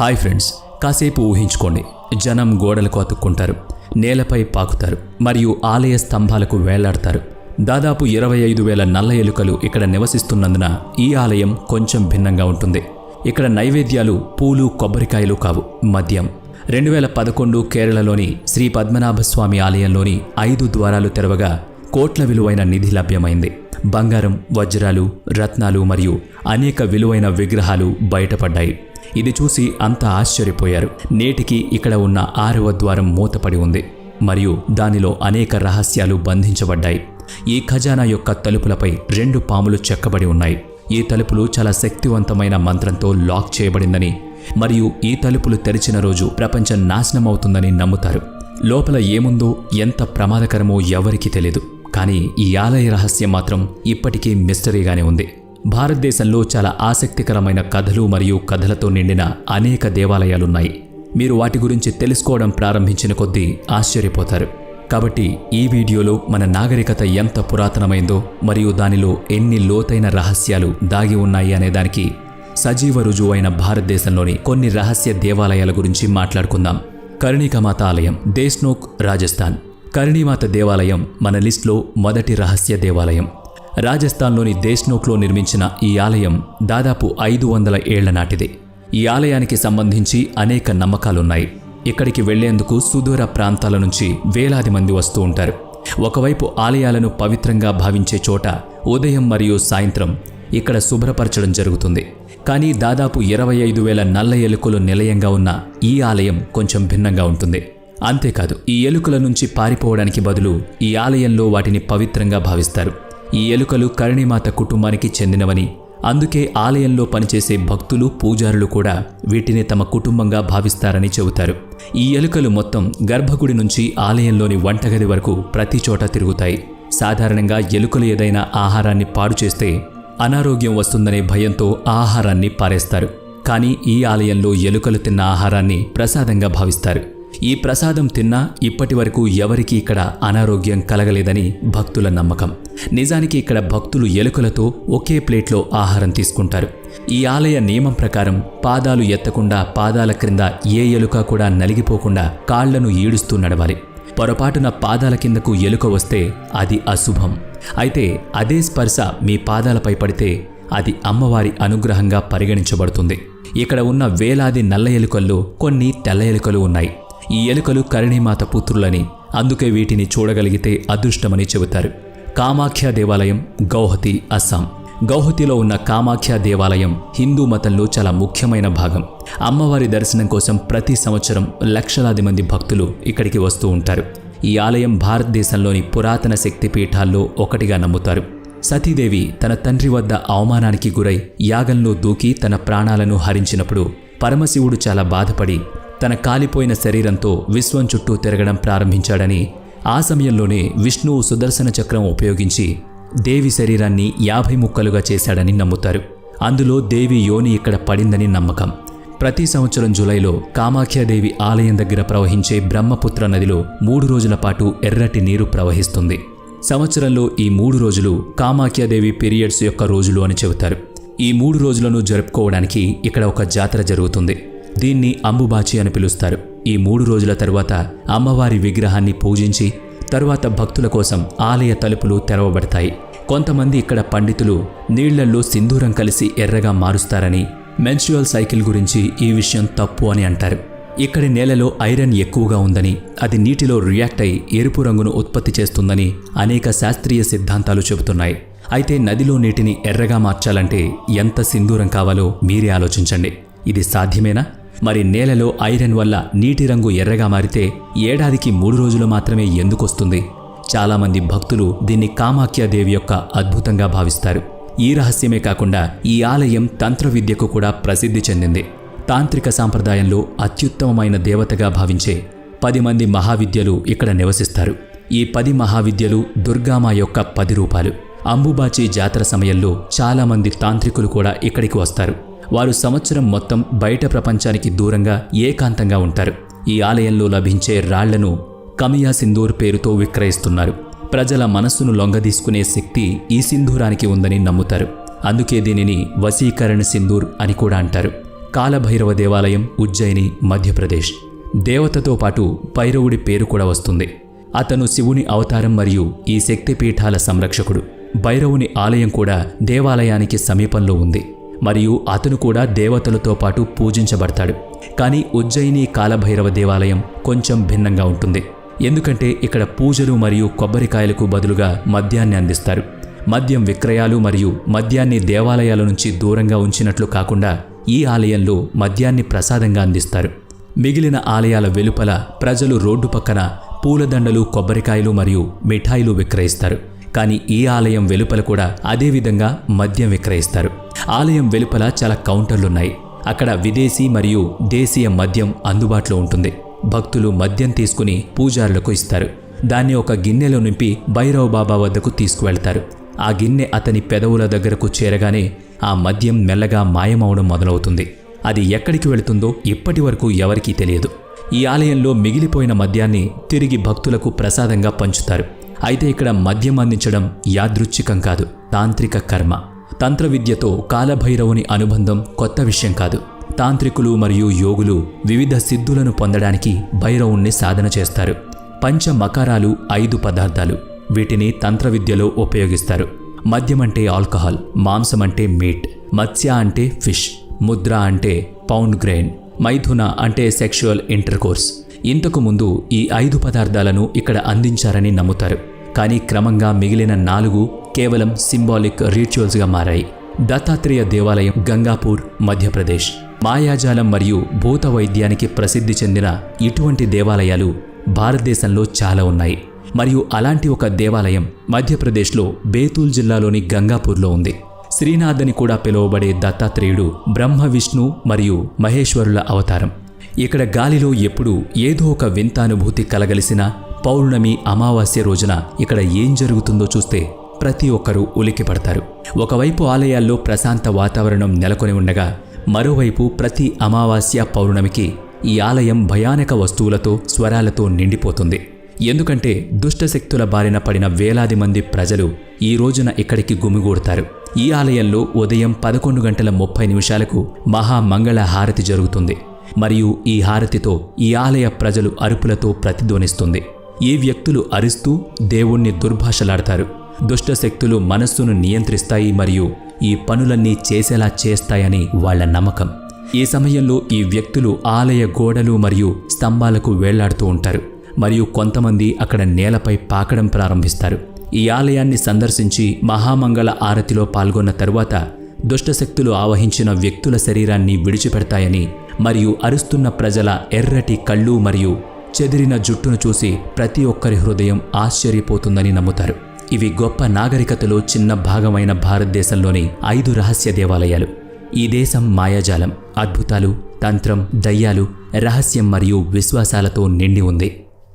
Hi friends, కాసేపు ఊహించుకోండి. జనం గోడలకు అతుక్కుంటారు, నేలపై పాకుతారు మరియు ఆలయ స్తంభాలకు వేలాడతారు. దాదాపు 25,000 నల్ల ఎలుకలు ఇక్కడ నివసిస్తున్నందున ఈ ఆలయం కొంచెం భిన్నంగా ఉంటుంది. ఇక్కడ నైవేద్యాలు పూలు, కొబ్బరికాయలు కావు, మద్యం. 2011 కేరళలోని శ్రీ పద్మనాభస్వామి ఆలయంలోని 5 ద్వారాలు తెరవగా కోట్ల విలువైన నిధి లభ్యమైంది. బంగారం, వజ్రాలు, రత్నాలు మరియు అనేక విలువైన విగ్రహాలు బయటపడ్డాయి. ఇది చూసి అంతా ఆశ్చర్యపోయారు. నేటికి ఇక్కడ ఉన్న 6వ ద్వారం మూతపడి ఉంది మరియు దానిలో అనేక రహస్యాలు బంధించబడ్డాయి. ఈ ఖజానా యొక్క తలుపులపై 2 పాములు చెక్కబడి ఉన్నాయి. ఈ తలుపులు చాలా శక్తివంతమైన మంత్రంతో లాక్ చేయబడిందని మరియు ఈ తలుపులు తెరిచిన రోజు ప్రపంచం నాశనమవుతుందని నమ్ముతారు. లోపల ఏముందో, ఎంత ప్రమాదకరమో ఎవరికీ తెలియదు. కానీ ఈ ఆలయ రహస్యం మాత్రం ఇప్పటికీ మిస్టరీగానే ఉంది. భారతదేశంలో చాలా ఆసక్తికరమైన కథలు మరియు కథలతో నిండిన అనేక దేవాలయాలున్నాయి. మీరు వాటి గురించి తెలుసుకోవడం ప్రారంభించిన కొద్దీ ఆశ్చర్యపోతారు. కాబట్టి ఈ వీడియోలో మన నాగరికత ఎంత పురాతనమైందో మరియు దానిలో ఎన్ని లోతైన రహస్యాలు దాగి ఉన్నాయి అనే దానికి సజీవ రుజువైన భారతదేశంలోని కొన్ని రహస్య దేవాలయాల గురించి మాట్లాడుకుందాం. కర్ణికామాత ఆలయం, దేశ్నోక్, రాజస్థాన్. కర్ణిమాత దేవాలయం మన లిస్ట్లో మొదటి రహస్య దేవాలయం. రాజస్థాన్లోని దేశ్నోక్లో నిర్మించిన ఈ ఆలయం దాదాపు 500 ఏళ్ల నాటిది. ఈ ఆలయానికి సంబంధించి అనేక నమ్మకాలున్నాయి. ఇక్కడికి వెళ్లేందుకు సుదూర ప్రాంతాల నుంచి వేలాది మంది వస్తూ ఉంటారు. ఒకవైపు ఆలయాలను పవిత్రంగా భావించే చోట ఉదయం మరియు సాయంత్రం ఇక్కడ శుభ్రపరచడం జరుగుతుంది. కానీ దాదాపు 25,000 నల్ల ఎలుకలు నిలయంగా ఉన్న ఈ ఆలయం కొంచెం భిన్నంగా ఉంటుంది. అంతేకాదు, ఈ ఎలుకల నుంచి పారిపోవడానికి బదులు ఈ ఆలయంలో వాటిని పవిత్రంగా భావిస్తారు. ఈ ఎలుకలు కర్ణిమాత కుటుంబానికి చెందినవని, అందుకే ఆలయంలో పనిచేసే భక్తులు, పూజారులు కూడా వీటిని తమ కుటుంబంగా భావిస్తారని చెబుతారు. ఈ ఎలుకలు మొత్తం గర్భగుడి నుంచి ఆలయంలోని వంటగది వరకు ప్రతి చోట తిరుగుతాయి. సాధారణంగా ఎలుకలు ఏదైనా ఆహారాన్ని పాడు చేస్తే అనారోగ్యం వస్తుందనే భయంతో ఆహారాన్ని పారేస్తారు. కానీ ఈ ఆలయంలో ఎలుకలు తిన్న ఆహారాన్ని ప్రసాదంగా భావిస్తారు. ఈ ప్రసాదం తిన్నా ఇప్పటి వరకు ఎవరికీ ఇక్కడ అనారోగ్యం కలగలేదని భక్తుల నమ్మకం. నిజానికి ఇక్కడ భక్తులు ఎలుకలతో ఒకే ప్లేట్లో ఆహారం తీసుకుంటారు. ఈ ఆలయ నియమం ప్రకారం పాదాలు ఎత్తకుండా, పాదాల క్రింద ఏ ఎలుక కూడా నలిగిపోకుండా కాళ్లను ఈడుస్తూ నడవాలి. పొరపాటున పాదాల కిందకు ఎలుక వస్తే అది అశుభం. అయితే అదే స్పర్శ మీ పాదాలపై పడితే అది అమ్మవారి అనుగ్రహంగా పరిగణించబడుతుంది. ఇక్కడ ఉన్న వేలాది నల్ల ఎలుకల్లో కొన్ని తెల్ల ఎలుకలు ఉన్నాయి. ఈ ఎలుకలు కర్ణిమాత పుత్రులని, అందుకే వీటిని చూడగలిగితే అదృష్టమని చెబుతారు. కామాఖ్య దేవాలయం, గౌహతి, అస్సాం. గౌహతిలో ఉన్న కామాఖ్య దేవాలయం హిందూ మతంలో చాలా ముఖ్యమైన భాగం. అమ్మవారి దర్శనం కోసం ప్రతి సంవత్సరం లక్షలాది మంది భక్తులు ఇక్కడికి వస్తూ ఉంటారు. ఈ ఆలయం భారతదేశంలోని పురాతన శక్తిపీఠాల్లో ఒకటిగా నమ్ముతారు. సతీదేవి తన తండ్రి వద్ద అవమానానికి గురై యాగంలో దూకి తన ప్రాణాలను హరించినప్పుడు పరమశివుడు చాలా బాధపడి తన కాలిపోయిన శరీరంతో విశ్వం చుట్టూ తిరగడం ప్రారంభించాడని, ఆ సమయంలోనే విష్ణువు సుదర్శన చక్రం ఉపయోగించి దేవి శరీరాన్ని 50 ముక్కలుగా చేశాడని నమ్ముతారు. అందులో దేవి యోని ఇక్కడ పడిందని నమ్మకం. ప్రతి సంవత్సరం జూలైలో కామాఖ్యాదేవి ఆలయం దగ్గర ప్రవహించే బ్రహ్మపుత్ర నదిలో 3 రోజుల పాటు ఎర్రటి నీరు ప్రవహిస్తుంది. సంవత్సరంలో ఈ 3 రోజులు కామాఖ్యాదేవి పీరియడ్స్ యొక్క రోజులు అని చెబుతారు. ఈ 3 రోజులను జరుపుకోవడానికి ఇక్కడ ఒక జాతర జరుగుతుంది. దీన్ని అంబుబాచి అని పిలుస్తారు. ఈ 3 రోజుల తరువాత అమ్మవారి విగ్రహాన్ని పూజించి తరువాత భక్తుల కోసం ఆలయ తలుపులు తెరవబడతాయి. కొంతమంది ఇక్కడ పండితులు నీళ్లల్లో సింధూరం కలిసి ఎర్రగా మారుస్తారని, మెన్స్ట్రువల్ సైకిల్ గురించి ఈ విషయం తప్పు అని అంటారు. ఇక్కడి నేలలో ఐరన్ ఎక్కువగా ఉందని, అది నీటిలో రియాక్ట్ అయి ఎరుపు రంగును ఉత్పత్తి చేస్తుందని అనేక శాస్త్రీయ సిద్ధాంతాలు చెబుతున్నాయి. అయితే నదిలో నీటిని ఎర్రగా మార్చాలంటే ఎంత సింధూరం కావాలో మీరే ఆలోచించండి. ఇది సాధ్యమేనా? మరి నేలలో ఐరన్ వల్ల నీటి రంగు ఎర్రగా మారితే ఏడాదికి 3 రోజులు మాత్రమే ఎందుకొస్తుంది? చాలామంది భక్తులు దీన్ని కామాఖ్యాదేవి యొక్క అద్భుతంగా భావిస్తారు. ఈ రహస్యమే కాకుండా ఈ ఆలయం తంత్ర విద్యకు కూడా ప్రసిద్ధి చెందింది. తాంత్రిక సాంప్రదాయంలో అత్యుత్తమమైన దేవతగా భావించే 10 మంది మహావిద్యలు ఇక్కడ నివసిస్తారు. ఈ 10 మహావిద్యలు దుర్గామ యొక్క 10 రూపాలు. అంబుబాచి జాతర సమయంలో చాలామంది తాంత్రికులు కూడా ఇక్కడికి వస్తారు. వారు సంవత్సరం మొత్తం బయట ప్రపంచానికి దూరంగా ఏకాంతంగా ఉంటారు. ఈ ఆలయంలో లభించే రాళ్లను కమియా సింధూర్ పేరుతో విక్రయిస్తున్నారు. ప్రజల మనస్సును లొంగదీసుకునే శక్తి ఈ సింధూరానికి ఉందని నమ్ముతారు. అందుకే దీనిని వశీకరణ సింధూర్ అని కూడా అంటారు. కాలభైరవ దేవాలయం, ఉజ్జయిని, మధ్యప్రదేశ్. దేవతతో పాటు భైరవుడి పేరు కూడా వస్తుంది. అతను శివుని అవతారం మరియు ఈ శక్తిపీఠాల సంరక్షకుడు. భైరవుని ఆలయం కూడా దేవాలయానికి సమీపంలో ఉంది మరియు అతను కూడా దేవతలతో పాటు పూజించబడతాడు. కానీ ఉజ్జయిని కాలభైరవ దేవాలయం కొంచెం భిన్నంగా ఉంటుంది. ఎందుకంటే ఇక్కడ పూజలు మరియు కొబ్బరికాయలకు బదులుగా మద్యాన్ని అందిస్తారు. మద్యం విక్రయాలు మరియు మద్యాన్ని దేవాలయాల నుంచి దూరంగా ఉంచినట్లు కాకుండా ఈ ఆలయంలో మద్యాన్ని ప్రసాదంగా అందిస్తారు. మిగిలిన ఆలయాల వెలుపల ప్రజలు రోడ్డు పక్కన పూలదండలు, కొబ్బరికాయలు మరియు మిఠాయిలు విక్రయిస్తారు. కానీ ఈ ఆలయం వెలుపల కూడా అదేవిధంగా మద్యం విక్రయిస్తారు. ఆలయం వెలుపల చాలా కౌంటర్లున్నాయి. అక్కడ విదేశీ మరియు దేశీయ మద్యం అందుబాటులో ఉంటుంది. భక్తులు మద్యం తీసుకుని పూజారులకు ఇస్తారు. దాన్ని ఒక గిన్నెలో నింపి భైరవ్ బాబా వద్దకు తీసుకువెళ్తారు. ఆ గిన్నె అతని పెదవుల దగ్గరకు చేరగానే ఆ మద్యం మెల్లగా మాయమవడం మొదలవుతుంది. అది ఎక్కడికి వెళుతుందో ఇప్పటి వరకు ఎవరికీ తెలియదు. ఈ ఆలయంలో మిగిలిపోయిన మద్యాన్ని తిరిగి భక్తులకు ప్రసాదంగా పంచుతారు. అయితే ఇక్కడ మద్యం అందించడం యాదృచ్ఛికం కాదు, తాంత్రిక కర్మ. తంత్ర విద్యతో కాలభైరవుని అనుబంధం కొత్త విషయం కాదు. తాంత్రికులు మరియు యోగులు వివిధ సిద్ధులను పొందడానికి భైరవుణ్ణి సాధన చేస్తారు. పంచ మకారాలు 5 పదార్థాలు. వీటిని తంత్ర విద్యలో ఉపయోగిస్తారు. మద్యం అంటే ఆల్కహాల్, మాంసం అంటే మీట్, మత్స్య అంటే ఫిష్, ముద్ర అంటే పౌండ్ గ్రెయిన్, మైథున అంటే సెక్షువల్ ఇంటర్కోర్స్. ఇంతకు ముందు ఈ 5 పదార్థాలను ఇక్కడ అందించారని నమ్ముతారు. కానీ క్రమంగా మిగిలిన 4 కేవలం సింబాలిక్ రిచువల్స్గా మారాయి. దత్తాత్రేయ దేవాలయం, గంగాపూర్, మధ్యప్రదేశ్. మాయాజాలం మరియు భూత వైద్యానికి ప్రసిద్ధి చెందిన ఇటువంటి దేవాలయాలు భారతదేశంలో చాలా ఉన్నాయి. మరియు అలాంటి ఒక దేవాలయం మధ్యప్రదేశ్లో బేతూల్ జిల్లాలోని గంగాపూర్లో ఉంది. శ్రీనాథ్ అని కూడా పిలువబడే దత్తాత్రేయుడు బ్రహ్మ, విష్ణు మరియు మహేశ్వరుల అవతారం. ఇక్కడ గాలిలో ఎప్పుడూ ఏదో ఒక వింత అనుభూతి కలగలిసిన పౌర్ణమి, అమావాస్య రోజున ఇక్కడ ఏం జరుగుతుందో చూస్తే ప్రతి ఒక్కరూ ఉలిక్కిపడతారు. ఒకవైపు ఆలయాల్లో ప్రశాంత వాతావరణం నెలకొని ఉండగా, మరోవైపు ప్రతి అమావాస్య, పౌర్ణమికి ఈ ఆలయం భయానక వస్తువులతో, స్వరాలతో నిండిపోతుంది. ఎందుకంటే దుష్టశక్తుల బారిన పడిన వేలాది మంది ప్రజలు ఈ రోజున ఇక్కడికి గుమిగూడతారు. ఈ ఆలయంలో ఉదయం 11:30 మహామంగళ హారతి జరుగుతుంది మరియు ఈ హారతితో ఈ ఆలయ ప్రజలు అరుపులతో ప్రతిధ్వనిస్తుంది. ఈ వ్యక్తులు అరుస్తూ దేవుణ్ణి దుర్భాషలాడతారు. దుష్టశక్తులు మనస్సును నియంత్రిస్తాయి మరియు ఈ పనులన్నీ చేసేలా చేస్తాయని వాళ్ల నమ్మకం. ఈ సమయంలో ఈ వ్యక్తులు ఆలయ గోడలు మరియు స్తంభాలకు వేళ్లాడుతూ ఉంటారు మరియు కొంతమంది అక్కడ నేలపై పాకడం ప్రారంభిస్తారు. ఈ ఆలయాన్ని సందర్శించి మహామంగళ ఆరతిలో పాల్గొన్న తరువాత దుష్టశక్తులు ఆవహించిన వ్యక్తుల శరీరాన్ని విడిచిపెడతాయని మరియు అరుస్తున్న ప్రజల ఎర్రటి కళ్ళు మరియు చెదిరిన జుట్టును చూసి ప్రతి ఒక్కరి హృదయం ఆశ్చర్యపోతుందని నమ్ముతారు. ఇవి గొప్ప నాగరికతలో చిన్న భాగమైన భారతదేశంలోని 5 రహస్య దేవాలయాలు. ఈ దేశం మాయాజాలం, అద్భుతాలు, తంత్రం, దయ్యాలు, రహస్యం మరియు విశ్వాసాలతో నిండి ఉంది.